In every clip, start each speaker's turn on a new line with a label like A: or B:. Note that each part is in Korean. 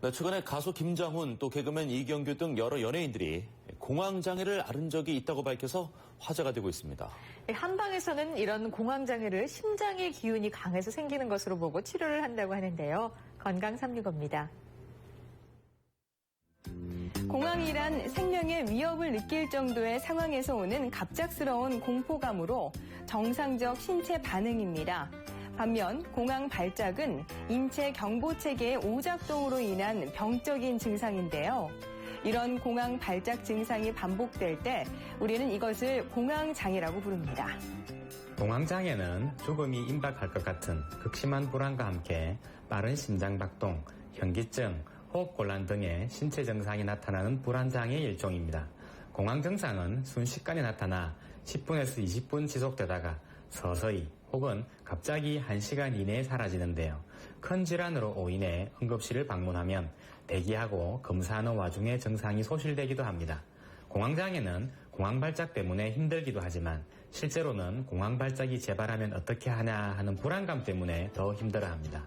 A: 네, 최근에 가수 김장훈, 또 개그맨 이경규 등 여러 연예인들이 공황장애를 앓은 적이 있다고 밝혀서 화제가 되고 있습니다.
B: 한방에서는 이런 공황장애를 심장의 기운이 강해서 생기는 것으로 보고 치료를 한다고 하는데요. 건강 365입니다.
C: 공황이란 생명의 위협을 느낄 정도의 상황에서 오는 갑작스러운 공포감으로 정상적 신체 반응입니다. 반면 공황 발작은 인체 경보체계의 오작동으로 인한 병적인 증상인데요. 이런 공황 발작 증상이 반복될 때 우리는 이것을 공황장애라고 부릅니다.
D: 공황장애는 죽음이 임박할 것 같은 극심한 불안과 함께 빠른 심장박동, 현기증, 호흡곤란 등의 신체 증상이 나타나는 불안장애의 일종입니다. 공황 증상은 순식간에 나타나 10분에서 20분 지속되다가 서서히 혹은 갑자기 1시간 이내에 사라지는데요. 큰 질환으로 오인해 응급실을 방문하면 대기하고 검사하는 와중에 증상이 소실되기도 합니다. 공황장애는 공황발작 때문에 힘들기도 하지만 실제로는 공황발작이 재발하면 어떻게 하냐 하는 불안감 때문에 더 힘들어합니다.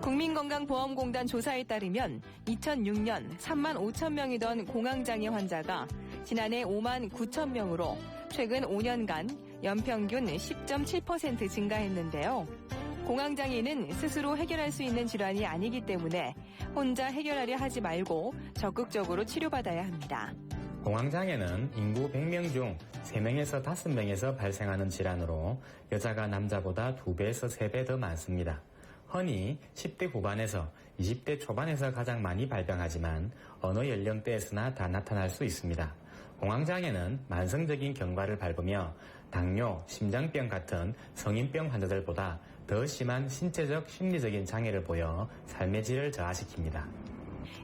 C: 국민건강보험공단 조사에 따르면 2006년 3만 5천 명이던 공황장애 환자가 지난해 5만 9천 명으로 최근 5년간 연평균 10.7% 증가했는데요. 공황장애는 스스로 해결할 수 있는 질환이 아니기 때문에 혼자 해결하려 하지 말고 적극적으로 치료받아야 합니다.
D: 공황장애는 인구 100명 중 3명에서 5명에서 발생하는 질환으로 여자가 남자보다 2배에서 3배 더 많습니다. 흔히 10대 후반에서 20대 초반에서 가장 많이 발병하지만 어느 연령대에서나 다 나타날 수 있습니다. 공황장애는 만성적인 경과를 밟으며 당뇨, 심장병 같은 성인병 환자들보다 더 심한 신체적, 심리적인 장애를 보여 삶의 질을 저하시킵니다.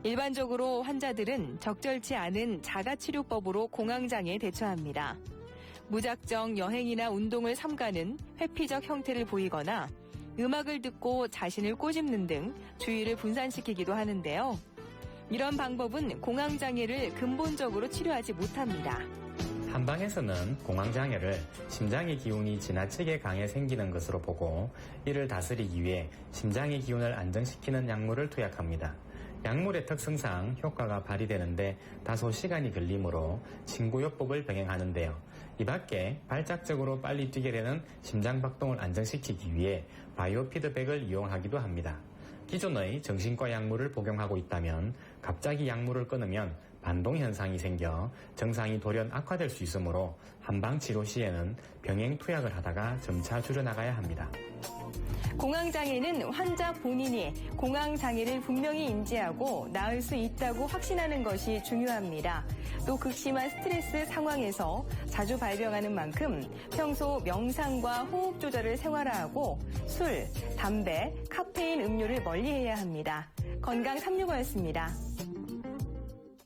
C: 일반적으로 환자들은 적절치 않은 자가치료법으로 공황장애에 대처합니다. 무작정 여행이나 운동을 삼가는 회피적 형태를 보이거나 음악을 듣고 자신을 꼬집는 등 주의를 분산시키기도 하는데요. 이런 방법은 공황장애를 근본적으로 치료하지 못합니다.
D: 한방에서는 공황장애를 심장의 기운이 지나치게 강해 생기는 것으로 보고 이를 다스리기 위해 심장의 기운을 안정시키는 약물을 투약합니다. 약물의 특성상 효과가 발휘되는데 다소 시간이 걸리므로 친구요법을 병행하는데요. 이 밖에 발작적으로 빨리 뛰게 되는 심장박동을 안정시키기 위해 바이오 피드백을 이용하기도 합니다. 기존의 정신과 약물을 복용하고 있다면 갑자기 약물을 끊으면 반동 현상이 생겨 증상이 돌연 악화될 수 있으므로 한방 치료 시에는 병행 투약을 하다가 점차 줄여나가야 합니다.
C: 공황장애는 환자 본인이 공황장애를 분명히 인지하고 나을 수 있다고 확신하는 것이 중요합니다. 또 극심한 스트레스 상황에서 자주 발병하는 만큼 평소 명상과 호흡 조절을 생활화하고 술, 담배, 카페인 음료를 멀리해야 합니다. 건강 365였습니다.